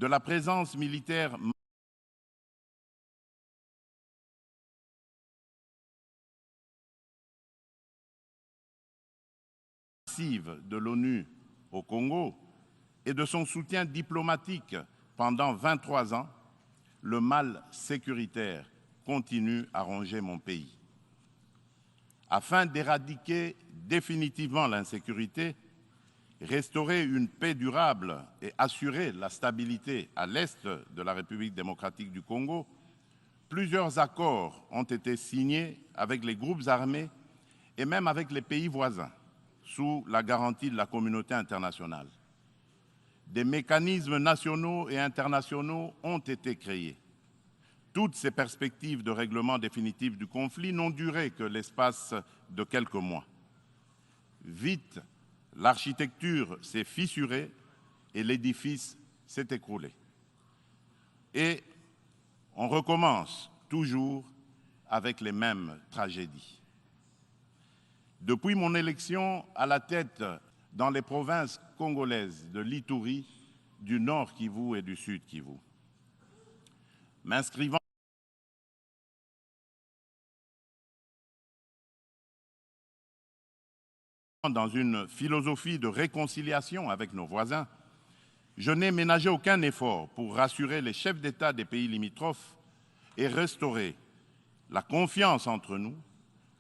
de la présence militaire massive de l'ONU au Congo et de son soutien diplomatique pendant 23 ans, le mal sécuritaire continue à ronger mon pays. Afin d'éradiquer définitivement l'insécurité, restaurer une paix durable et assurer la stabilité à l'est de la République démocratique du Congo, plusieurs accords ont été signés avec les groupes armés et même avec les pays voisins, sous la garantie de la communauté internationale. Des mécanismes nationaux et internationaux ont été créés. Toutes ces perspectives de règlement définitif du conflit n'ont duré que l'espace de quelques mois. Vite, l'architecture s'est fissurée et l'édifice s'est écroulé. Et on recommence toujours avec les mêmes tragédies. Depuis mon élection à la tête dans les provinces congolaises de l'Ituri, du Nord Kivu et du Sud Kivu, m'inscrivant dans une philosophie de réconciliation avec nos voisins, je n'ai ménagé aucun effort pour rassurer les chefs d'État des pays limitrophes et restaurer la confiance entre nous,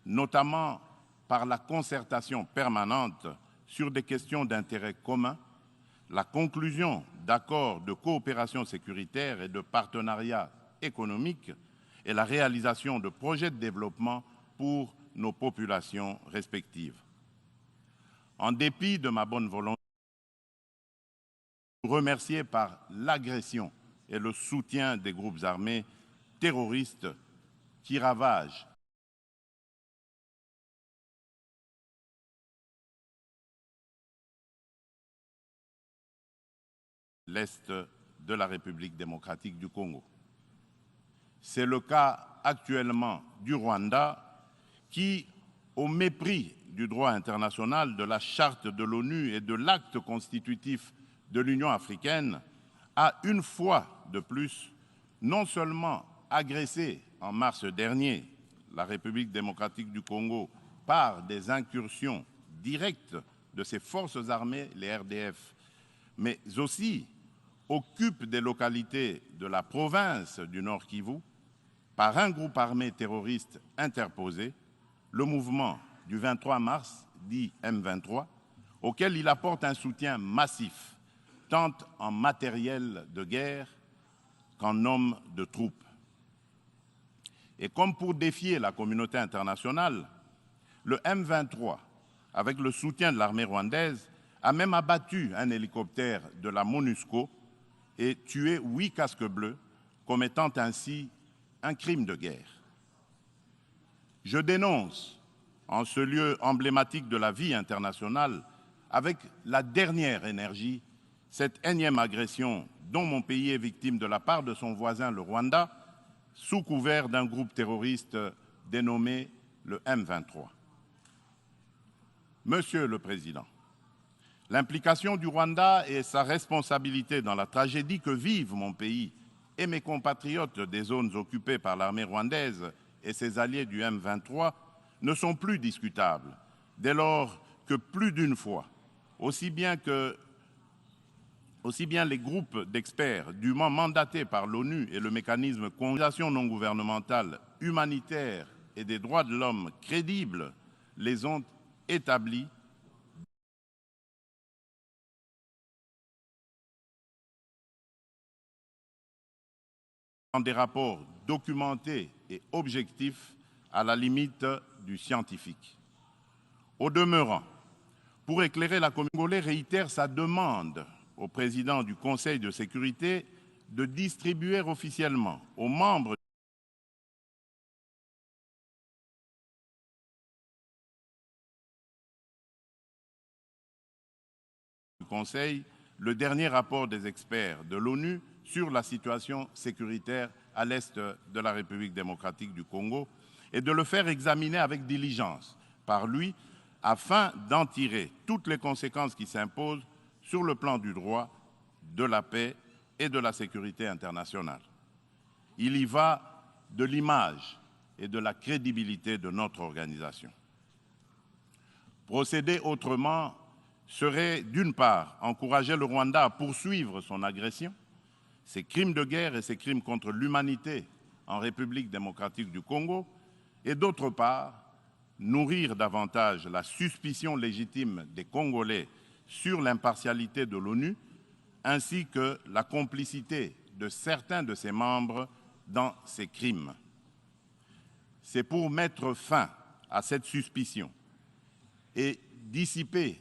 notamment par la concertation permanente sur des questions d'intérêt commun, la conclusion d'accords de coopération sécuritaire et de partenariat économique et la réalisation de projets de développement pour nos populations respectives. En dépit de ma bonne volonté, remercié par l'agression et le soutien des groupes armés terroristes qui ravagent l'Est de la République démocratique du Congo. C'est le cas actuellement du Rwanda qui, au mépris du droit international, de la charte de l'ONU et de l'acte constitutif de l'Union africaine, a une fois de plus non seulement agressé en mars dernier la République démocratique du Congo par des incursions directes de ses forces armées, les RDF, mais aussi occupe des localités de la province du Nord Kivu par un groupe armé terroriste interposé, le mouvement du 23 mars, dit M23, auquel il apporte un soutien massif, tant en matériel de guerre qu'en hommes de troupes. Et comme pour défier la communauté internationale, le M23, avec le soutien de l'armée rwandaise, a même abattu un hélicoptère de la MONUSCO et tué 8 casques bleus, commettant ainsi un crime de guerre. Je dénonce, en ce lieu emblématique de la vie internationale, avec la dernière énergie, cette énième agression dont mon pays est victime de la part de son voisin le Rwanda, sous couvert d'un groupe terroriste dénommé le M23. Monsieur le Président, l'implication du Rwanda et sa responsabilité dans la tragédie que vivent mon pays et mes compatriotes des zones occupées par l'armée rwandaise et ses alliés du M23 ne sont plus discutables, dès lors que plus d'une fois, aussi bien les groupes d'experts dûment mandatés par l'ONU et le mécanisme de coordination non gouvernementale humanitaire et des droits de l'homme crédibles les ont établis dans des rapports documentés et objectifs à la limite du scientifique. Au demeurant, pour éclairer la communauté congolaise, réitère sa demande au président du Conseil de sécurité de distribuer officiellement aux membres du Conseil le dernier rapport des experts de l'ONU sur la situation sécuritaire à l'est de la République démocratique du Congo et de le faire examiner avec diligence par lui afin d'en tirer toutes les conséquences qui s'imposent sur le plan du droit, de la paix et de la sécurité internationale. Il y va de l'image et de la crédibilité de notre organisation. Procéder autrement serait, d'une part, encourager le Rwanda à poursuivre son agression, ses crimes de guerre et ses crimes contre l'humanité en République démocratique du Congo, et d'autre part, nourrir davantage la suspicion légitime des Congolais sur l'impartialité de l'ONU, ainsi que la complicité de certains de ses membres dans ces crimes. C'est pour mettre fin à cette suspicion et dissiper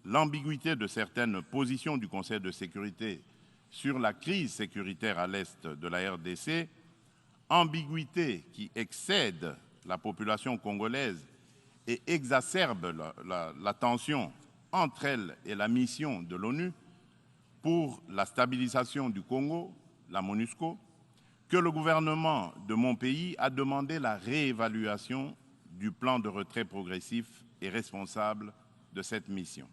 l'ambiguïté de certaines positions du Conseil de sécurité sur la crise sécuritaire à l'est de la RDC, ambiguïté qui excède la population congolaise et exacerbe la tension entre elle et la mission de l'ONU pour la stabilisation du Congo, la MONUSCO, que le gouvernement de mon pays a demandé la réévaluation du plan de retrait progressif et responsable de cette mission.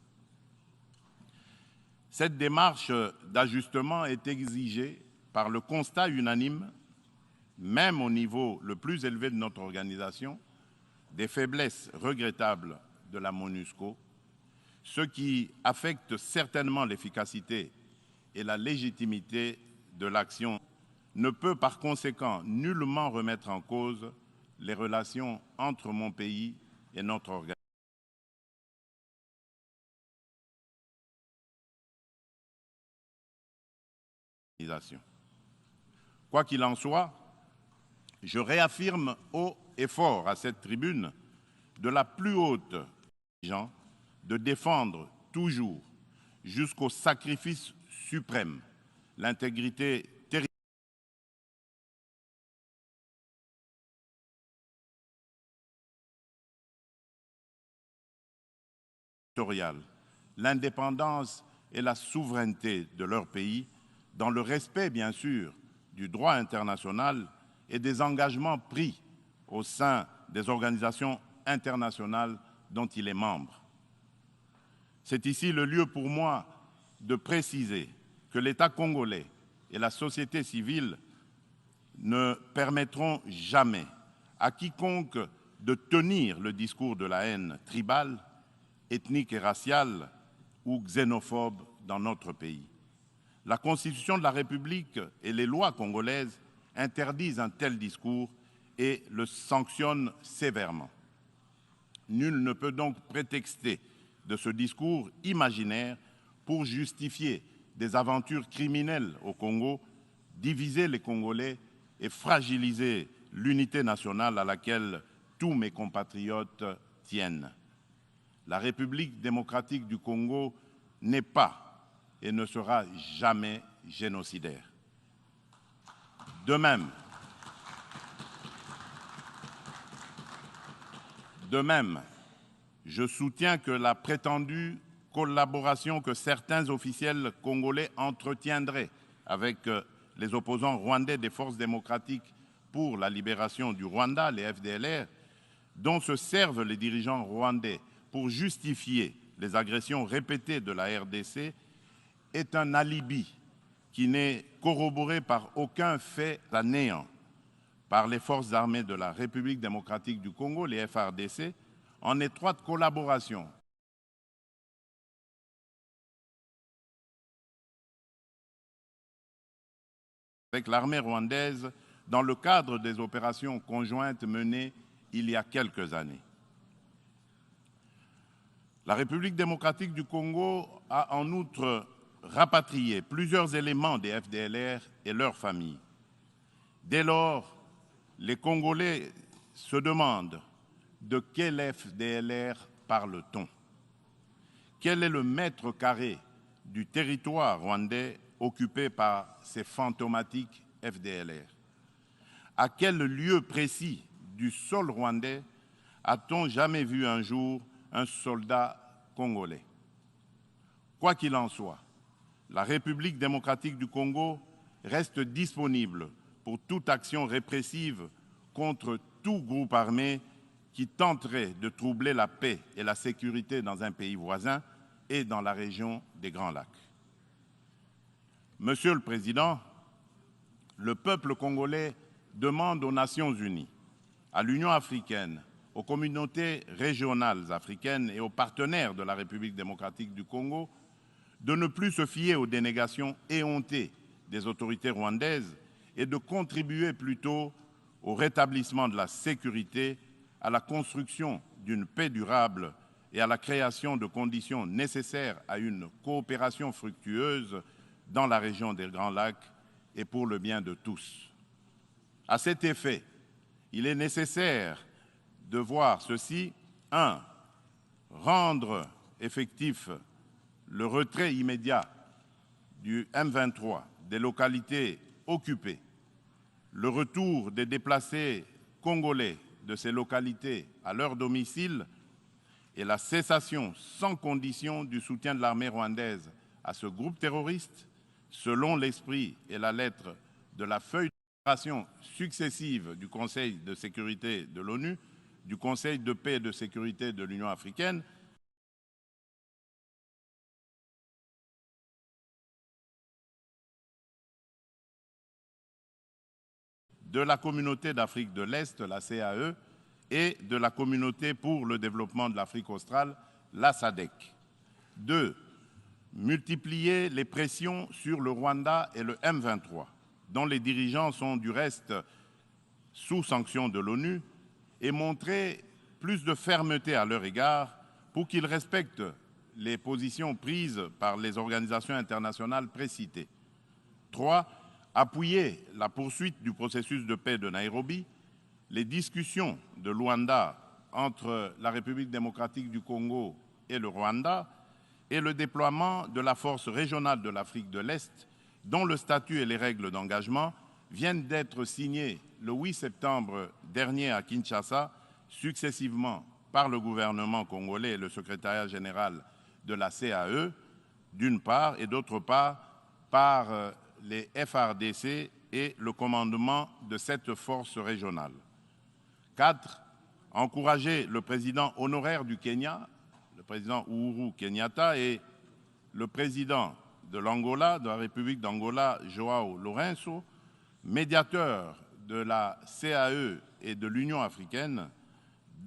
Cette démarche d'ajustement est exigée par le constat unanime, même au niveau le plus élevé de notre organisation, des faiblesses regrettables de la MONUSCO, ce qui affecte certainement l'efficacité et la légitimité de l'action ne peut par conséquent nullement remettre en cause les relations entre mon pays et notre organisation. Quoi qu'il en soit, je réaffirme haut et fort à cette tribune de la plus haute exigence de défendre toujours, jusqu'au sacrifice suprême, l'intégrité territoriale, l'indépendance et la souveraineté de leur pays, dans le respect, bien sûr, du droit international et des engagements pris au sein des organisations internationales dont il est membre. C'est ici le lieu pour moi de préciser que l'État congolais et la société civile ne permettront jamais à quiconque de tenir le discours de la haine tribale, ethnique et raciale ou xénophobe dans notre pays. La Constitution de la République et les lois congolaises interdisent un tel discours et le sanctionnent sévèrement. Nul ne peut donc prétexter de ce discours imaginaire pour justifier des aventures criminelles au Congo, diviser les Congolais et fragiliser l'unité nationale à laquelle tous mes compatriotes tiennent. La République démocratique du Congo n'est pas et ne sera jamais génocidaire. De même, je soutiens que la prétendue collaboration que certains officiels congolais entretiendraient avec les opposants rwandais des forces démocratiques pour la libération du Rwanda, les FDLR, dont se servent les dirigeants rwandais pour justifier les agressions répétées de la RDC, est un alibi qui n'est corroboré par aucun fait à néant par les forces armées de la République démocratique du Congo, les FARDC, en étroite collaboration avec l'armée rwandaise dans le cadre des opérations conjointes menées il y a quelques années. La République démocratique du Congo a en outre rapatrié plusieurs éléments des FDLR et leurs familles. Dès lors, les Congolais se demandent de quel FDLR parle-t-on? Quel est le mètre carré du territoire rwandais occupé par ces fantomatiques FDLR? À quel lieu précis du sol rwandais a-t-on jamais vu un jour un soldat congolais? Quoi qu'il en soit, la République démocratique du Congo reste disponible pour toute action répressive contre tout groupe armé qui tenterait de troubler la paix et la sécurité dans un pays voisin et dans la région des Grands Lacs. Monsieur le Président, le peuple congolais demande aux Nations unies, à l'Union africaine, aux communautés régionales africaines et aux partenaires de la République démocratique du Congo de ne plus se fier aux dénégations éhontées des autorités rwandaises et de contribuer plutôt au rétablissement de la sécurité, à la construction d'une paix durable et à la création de conditions nécessaires à une coopération fructueuse dans la région des Grands Lacs et pour le bien de tous. À cet effet, il est nécessaire de voir ceci. 1. Rendre effectif le retrait immédiat du M23 des localités occupées, le retour des déplacés congolais de ces localités à leur domicile et la cessation sans condition du soutien de l'armée rwandaise à ce groupe terroriste, selon l'esprit et la lettre de la feuille de déclaration successive du Conseil de sécurité de l'ONU, du Conseil de paix et de sécurité de l'Union africaine, de la Communauté d'Afrique de l'Est, la CAE, et de la Communauté pour le développement de l'Afrique australe, la SADC. 2. Multiplier les pressions sur le Rwanda et le M23, dont les dirigeants sont du reste sous sanction de l'ONU, et montrer plus de fermeté à leur égard pour qu'ils respectent les positions prises par les organisations internationales précitées. 3. Appuyer la poursuite du processus de paix de Nairobi, les discussions de Luanda entre la République démocratique du Congo et le Rwanda et le déploiement de la force régionale de l'Afrique de l'Est, dont le statut et les règles d'engagement viennent d'être signés le 8 septembre dernier à Kinshasa, successivement par le gouvernement congolais et le secrétariat général de la CAE, d'une part, et d'autre part, par les FARDC et le commandement de cette force régionale. 4. Encourager le président honoraire du Kenya, le président Uhuru Kenyatta, et le président de l'Angola, de la République d'Angola, João Lourenço, médiateur de la CAE et de l'Union africaine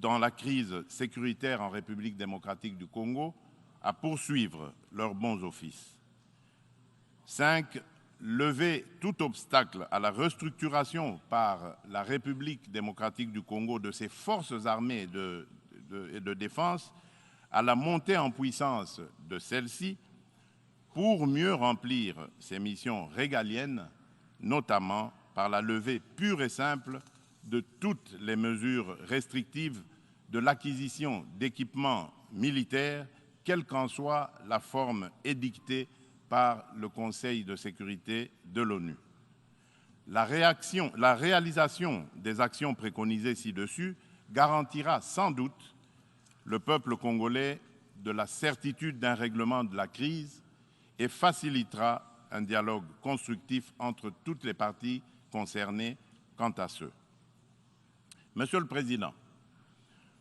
dans la crise sécuritaire en République démocratique du Congo, à poursuivre leurs bons offices. 5. Lever tout obstacle à la restructuration par la République démocratique du Congo de ses forces armées et de défense, à la montée en puissance de celles-ci pour mieux remplir ses missions régaliennes, notamment par la levée pure et simple de toutes les mesures restrictives de l'acquisition d'équipements militaires, quelle qu'en soit la forme édictée par le Conseil de sécurité de l'ONU. La réalisation des actions préconisées ci-dessus garantira sans doute le peuple congolais de la certitude d'un règlement de la crise et facilitera un dialogue constructif entre toutes les parties concernées quant à ce. Monsieur le Président,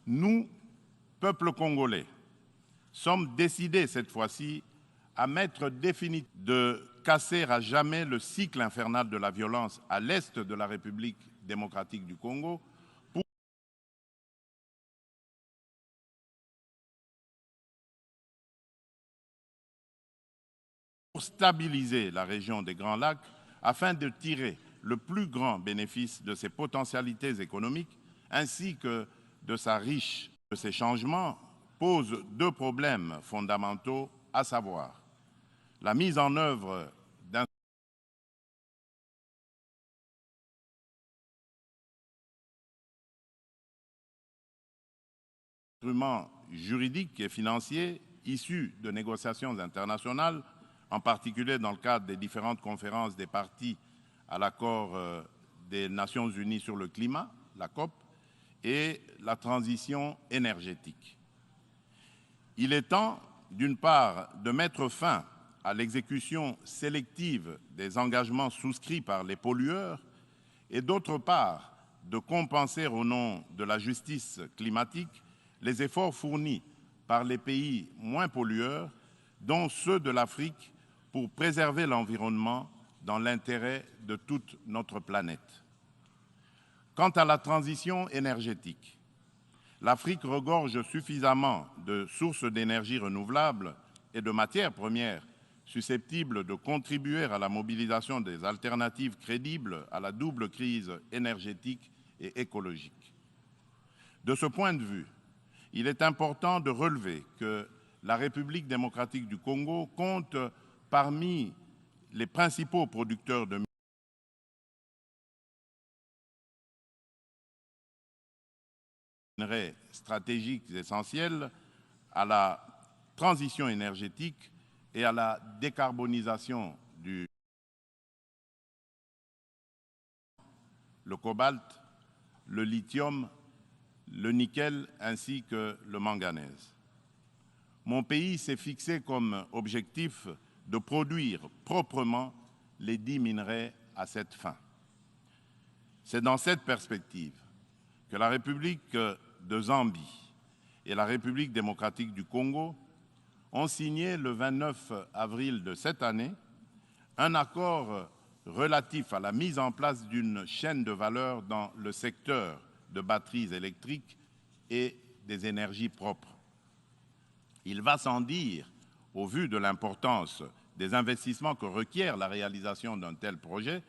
nous, peuple congolais, sommes décidés cette fois-ci à mettre définitivement de casser à jamais le cycle infernal de la violence à l'est de la République démocratique du Congo pour stabiliser la région des Grands Lacs afin de tirer le plus grand bénéfice de ses potentialités économiques ainsi que de sa riche. Ces changements posent deux problèmes fondamentaux, à savoir la mise en œuvre d'un instrument juridique et financier issu de négociations internationales, en particulier dans le cadre des différentes conférences des parties à l'accord des Nations Unies sur le climat, la COP, et la transition énergétique. Il est temps, d'une part, de mettre fin à l'exécution sélective des engagements souscrits par les pollueurs et d'autre part, de compenser au nom de la justice climatique les efforts fournis par les pays moins pollueurs, dont ceux de l'Afrique, pour préserver l'environnement dans l'intérêt de toute notre planète. Quant à la transition énergétique, l'Afrique regorge suffisamment de sources d'énergie renouvelables et de matières premières susceptibles de contribuer à la mobilisation des alternatives crédibles à la double crise énergétique et écologique. De ce point de vue, il est important de relever que la République démocratique du Congo compte parmi les principaux producteurs de minerais stratégiques essentiels à la transition énergétique et à la décarbonisation le cobalt, le lithium, le nickel ainsi que le manganèse. Mon pays s'est fixé comme objectif de produire proprement les 10 minerais à cette fin. C'est dans cette perspective que la République de Zambie et la République démocratique du Congo ont signé le 29 avril de cette année un accord relatif à la mise en place d'une chaîne de valeur dans le secteur de batteries électriques et des énergies propres. Il va sans dire, au vu de l'importance des investissements que requiert la réalisation d'un tel projet,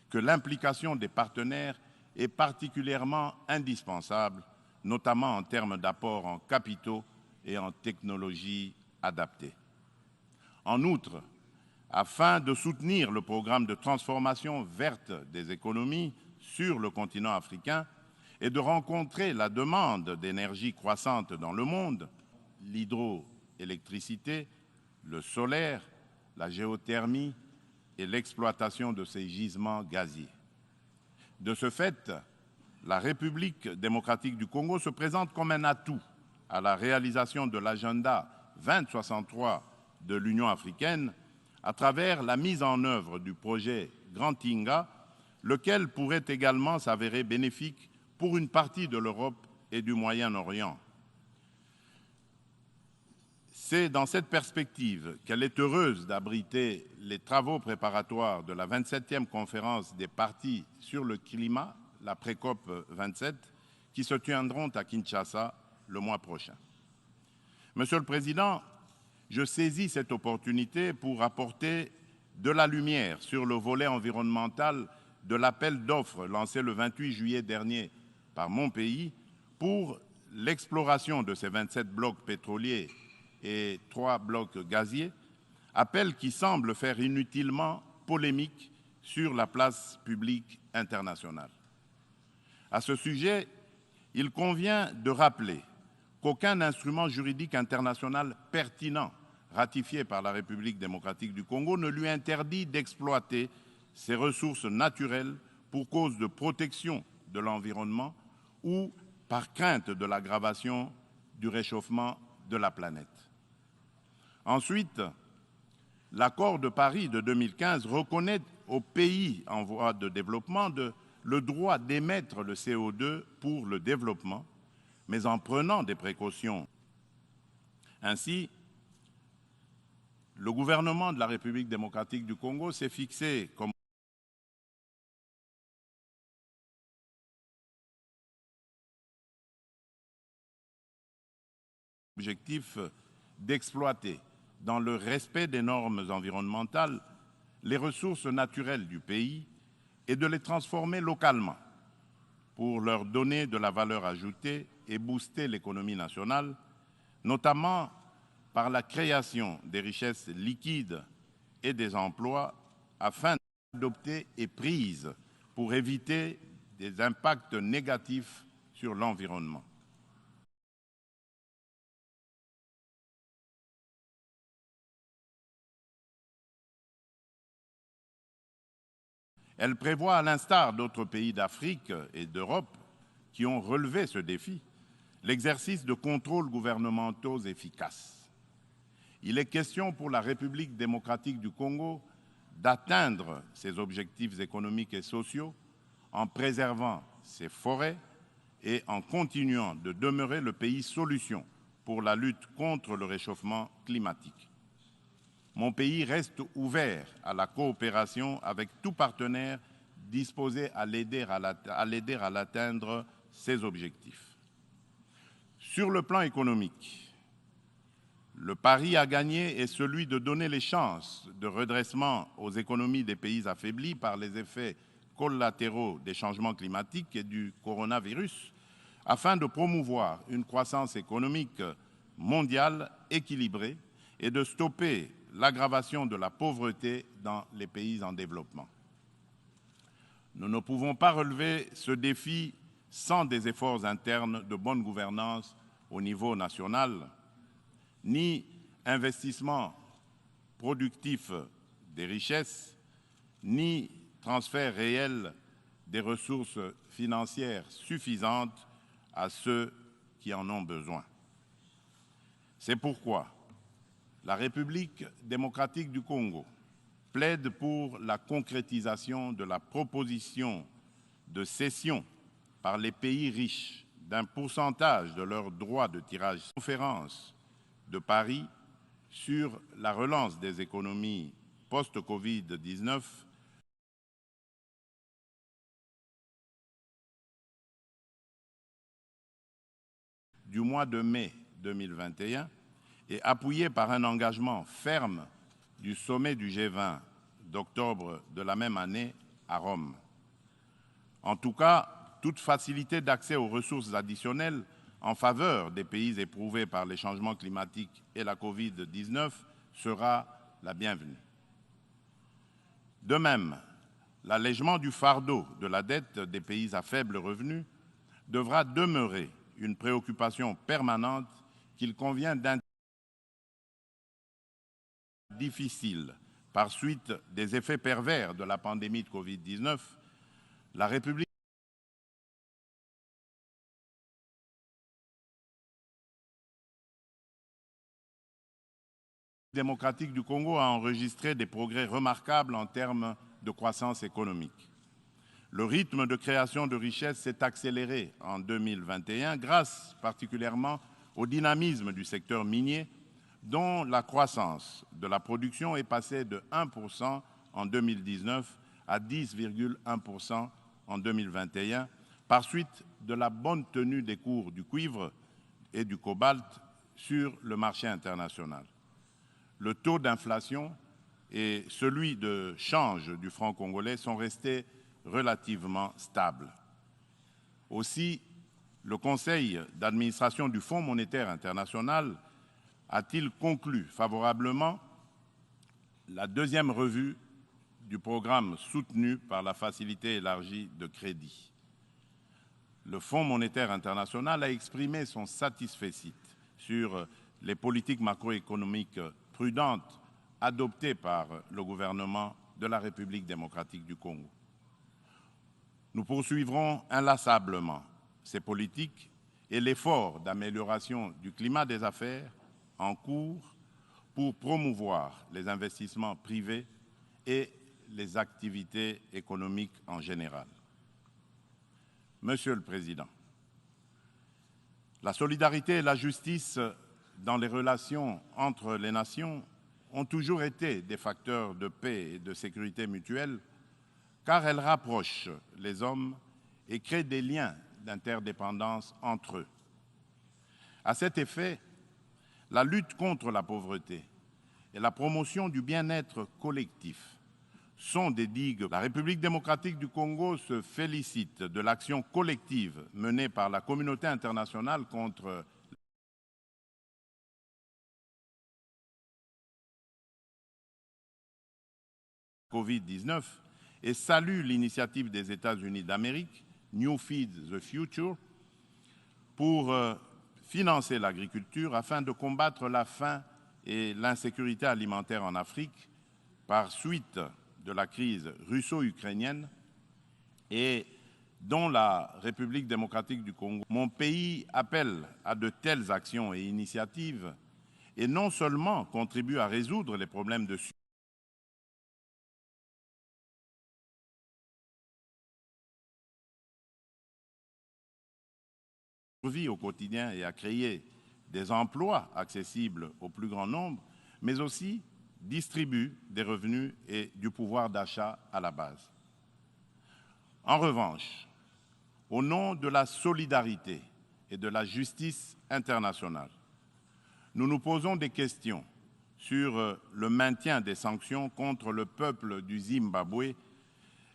que l'implication des partenaires est particulièrement indispensable, notamment en termes d'apport en capitaux et en technologies adaptées. En outre, afin de soutenir le programme de transformation verte des économies sur le continent africain et de rencontrer la demande d'énergie croissante dans le monde, l'hydroélectricité, le solaire, la géothermie et l'exploitation de ces gisements gaziers. De ce fait, la République démocratique du Congo se présente comme un atout à la réalisation de l'agenda 2063 de l'Union africaine à travers la mise en œuvre du projet Grand Inga, lequel pourrait également s'avérer bénéfique pour une partie de l'Europe et du Moyen-Orient. C'est dans cette perspective qu'elle est heureuse d'abriter les travaux préparatoires de la 27e conférence des parties sur le climat, la pré-COP 27, qui se tiendront à Kinshasa le mois prochain. Monsieur le Président, je saisis cette opportunité pour apporter de la lumière sur le volet environnemental de l'appel d'offres lancé le 28 juillet dernier par mon pays pour l'exploration de ces 27 blocs pétroliers et 3 blocs gaziers, appel qui semble faire inutilement polémique sur la place publique internationale. À ce sujet, il convient de rappeler qu'aucun instrument juridique international pertinent ratifié par la République démocratique du Congo ne lui interdit d'exploiter ses ressources naturelles pour cause de protection de l'environnement ou par crainte de l'aggravation du réchauffement de la planète. Ensuite, l'accord de Paris de 2015 reconnaît aux pays en voie de développement le droit d'émettre le CO2 pour le développement, mais en prenant des précautions. Ainsi, le gouvernement de la République démocratique du Congo s'est fixé comme objectif d'exploiter, dans le respect des normes environnementales, les ressources naturelles du pays et de les transformer localement pour leur donner de la valeur ajoutée et booster l'économie nationale, notamment par la création des richesses liquides et des emplois afin d'adopter et prises pour éviter des impacts négatifs sur l'environnement. Elle prévoit, à l'instar d'autres pays d'Afrique et d'Europe qui ont relevé ce défi, l'exercice de contrôles gouvernementaux efficaces. Il est question pour la République démocratique du Congo d'atteindre ses objectifs économiques et sociaux en préservant ses forêts et en continuant de demeurer le pays solution pour la lutte contre le réchauffement climatique. mon pays reste ouvert à la coopération avec tout partenaire disposé à l'aider à l'atteindre ses objectifs. Sur le plan économique, le pari à gagner est celui de donner les chances de redressement aux économies des pays affaiblis par les effets collatéraux des changements climatiques et du coronavirus, afin de promouvoir une croissance économique mondiale équilibrée et de stopper l'aggravation de la pauvreté dans les pays en développement. Nous ne pouvons pas relever ce défi sans des efforts internes de bonne gouvernance au niveau national, ni investissement productif des richesses, ni transfert réel des ressources financières suffisantes à ceux qui en ont besoin. C'est pourquoi la République démocratique du Congo plaide pour la concrétisation de la proposition de cession par les pays riches d'un pourcentage de leurs droits de tirage. Conférence de Paris sur la relance des économies post-Covid-19 du mois de mai 2021 et appuyée par un engagement ferme du sommet du G20 d'octobre de la même année à Rome. En tout cas, toute facilité d'accès aux ressources additionnelles en faveur des pays éprouvés par les changements climatiques et la Covid-19 sera la bienvenue. De même, l'allègement du fardeau de la dette des pays à faible revenu devra demeurer une préoccupation permanente qu'il convient d'intégrer difficile par suite des effets pervers de la pandémie de Covid-19, la République démocratique du Congo a enregistré des progrès remarquables en termes de croissance économique. Le rythme de création de richesses s'est accéléré en 2021 grâce particulièrement au dynamisme du secteur minier dont la croissance de la production est passée de 1% en 2019 à 10,1% en 2021, par suite de la bonne tenue des cours du cuivre et du cobalt sur le marché international. Le taux d'inflation et celui de change du franc congolais sont restés relativement stables. Aussi, le Conseil d'administration du Fonds monétaire international a-t-il conclu favorablement la deuxième revue du programme soutenu par la facilité élargie de crédit. Le Fonds monétaire international a exprimé son satisfecit sur les politiques macroéconomiques prudentes adoptées par le gouvernement de la République démocratique du Congo. Nous poursuivrons inlassablement ces politiques et l'effort d'amélioration du climat des affaires en cours pour promouvoir les investissements privés et les activités économiques en général. Monsieur le Président, la solidarité et la justice dans les relations entre les nations ont toujours été des facteurs de paix et de sécurité mutuelle car elles rapprochent les hommes et créent des liens d'interdépendance entre eux. À cet effet, la lutte contre la pauvreté et la promotion du bien-être collectif sont des digues. La République démocratique du Congo se félicite de l'action collective menée par la communauté internationale contre la Covid-19 et salue l'initiative des États-Unis d'Amérique, New Feed the Future, pour financer l'agriculture afin de combattre la faim et l'insécurité alimentaire en Afrique par suite de la crise russo-ukrainienne et dont la République démocratique du Congo. Mon pays appelle à de telles actions et initiatives et non seulement contribue à résoudre les problèmes de survie au quotidien et à créer des emplois accessibles au plus grand nombre, mais aussi distribuent des revenus et du pouvoir d'achat à la base. En revanche, au nom de la solidarité et de la justice internationale, nous nous posons des questions sur le maintien des sanctions contre le peuple du Zimbabwe,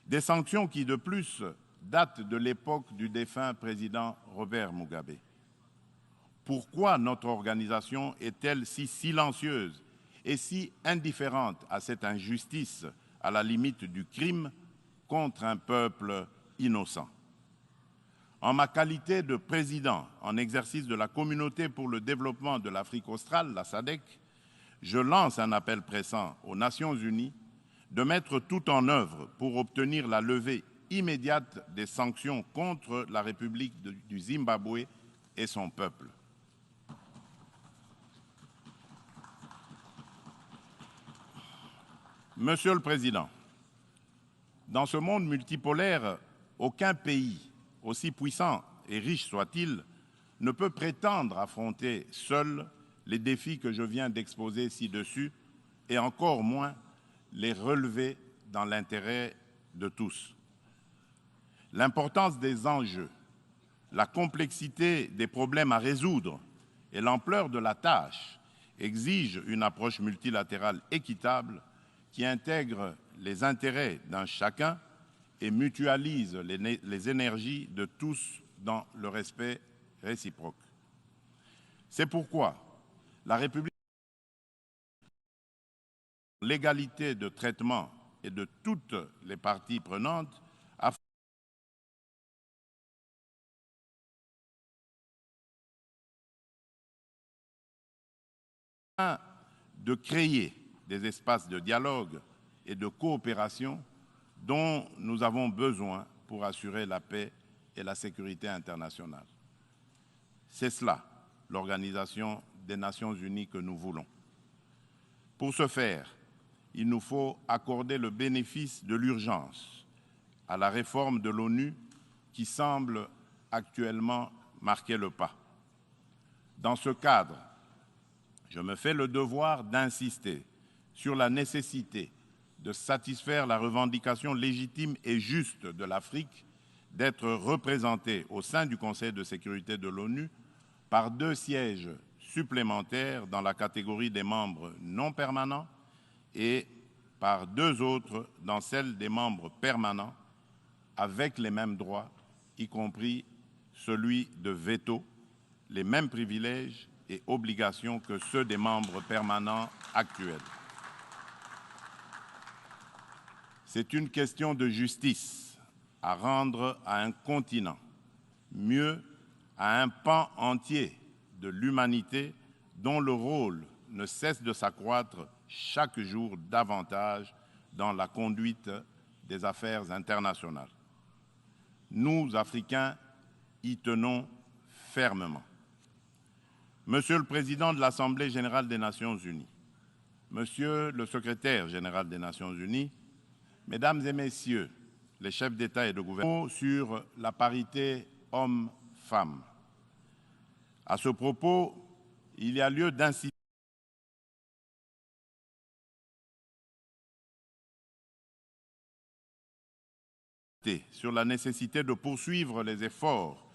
des sanctions qui, de plus, datent de l'époque du défunt président Robert Mugabe. Pourquoi notre organisation est-elle si silencieuse et si indifférente à cette injustice, à la limite du crime, contre un peuple innocent? En ma qualité de président en exercice de la Communauté pour le développement de l'Afrique australe, la SADC, je lance un appel pressant aux Nations unies de mettre tout en œuvre pour obtenir la levée immédiate des sanctions contre la République du Zimbabwe et son peuple. Monsieur le Président, dans ce monde multipolaire, aucun pays, aussi puissant et riche soit-il, ne peut prétendre affronter seul les défis que je viens d'exposer ci-dessus, et encore moins les relever dans l'intérêt de tous. L'importance des enjeux, la complexité des problèmes à résoudre et l'ampleur de la tâche exigent une approche multilatérale équitable qui intègre les intérêts d'un chacun et mutualise les énergies de tous dans le respect réciproque. C'est pourquoi la République, l'égalité de traitement et de toutes les parties prenantes, afin de créer des espaces de dialogue et de coopération dont nous avons besoin pour assurer la paix et la sécurité internationale. C'est cela, l'Organisation des Nations Unies que nous voulons. Pour ce faire, il nous faut accorder le bénéfice de l'urgence à la réforme de l'ONU qui semble actuellement marquer le pas. Dans ce cadre, je me fais le devoir d'insister sur la nécessité de satisfaire la revendication légitime et juste de l'Afrique d'être représentée au sein du Conseil de sécurité de l'ONU par 2 sièges supplémentaires dans la catégorie des membres non permanents et par 2 autres dans celle des membres permanents avec les mêmes droits, y compris celui de veto, les mêmes privilèges et obligations que ceux des membres permanents actuels. C'est une question de justice à rendre à un continent, mieux à un pan entier de l'humanité dont le rôle ne cesse de s'accroître chaque jour davantage dans la conduite des affaires internationales. Nous, Africains, y tenons fermement. Monsieur le Président de l'Assemblée générale des Nations unies, Monsieur le Secrétaire général des Nations unies, Mesdames et Messieurs les chefs d'État et de gouvernement, sur la parité hommes-femmes. À ce propos, il y a lieu d'insister sur la nécessité de poursuivre les efforts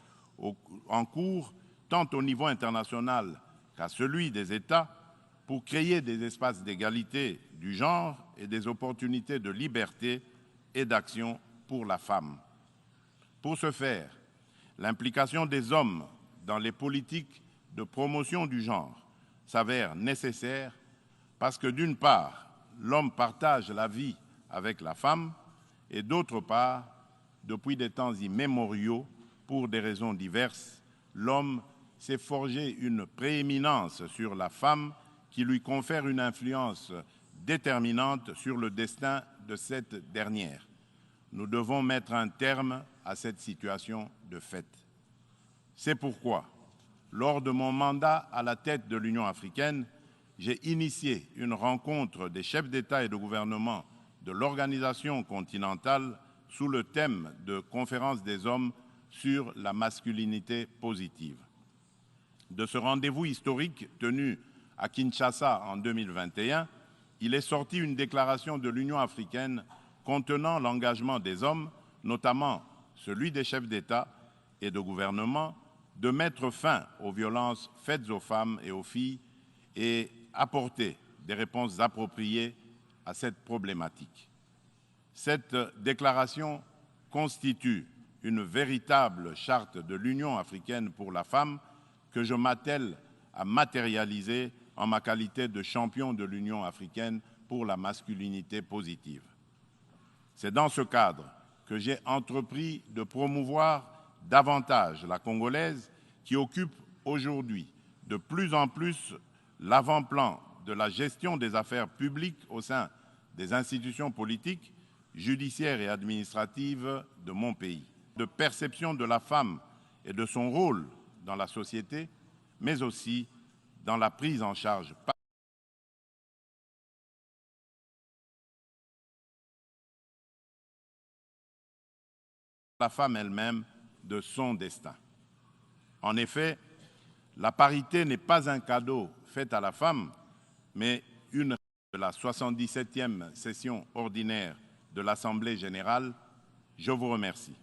en cours, tant au niveau international qu'à celui des États, pour créer des espaces d'égalité du genre et des opportunités de liberté et d'action pour la femme. Pour ce faire, l'implication des hommes dans les politiques de promotion du genre s'avère nécessaire parce que, d'une part, l'homme partage la vie avec la femme et, d'autre part, depuis des temps immémoriaux, pour des raisons diverses, l'homme s'est forgé une prééminence sur la femme qui lui confère une influence déterminante sur le destin de cette dernière. Nous devons mettre un terme à cette situation de fait. C'est pourquoi, lors de mon mandat à la tête de l'Union africaine, j'ai initié une rencontre des chefs d'État et de gouvernement de l'organisation continentale sous le thème de Conférence des hommes sur la masculinité positive. De ce rendez-vous historique tenu à Kinshasa en 2021, il est sorti une déclaration de l'Union africaine contenant l'engagement des hommes, notamment celui des chefs d'État et de gouvernement, de mettre fin aux violences faites aux femmes et aux filles et apporter des réponses appropriées à cette problématique. Cette déclaration constitue une véritable charte de l'Union africaine pour la femme que je m'attelle à matérialiser en ma qualité de champion de l'Union africaine pour la masculinité positive. C'est dans ce cadre que j'ai entrepris de promouvoir davantage la Congolaise qui occupe aujourd'hui de plus en plus l'avant-plan de la gestion des affaires publiques au sein des institutions politiques, judiciaires et administratives de mon pays. De perception de la femme et de son rôle dans la société, mais aussi dans la prise en charge par la femme elle-même de son destin. En effet, la parité n'est pas un cadeau fait à la femme, mais une de la 77e session ordinaire de l'Assemblée générale. Je vous remercie.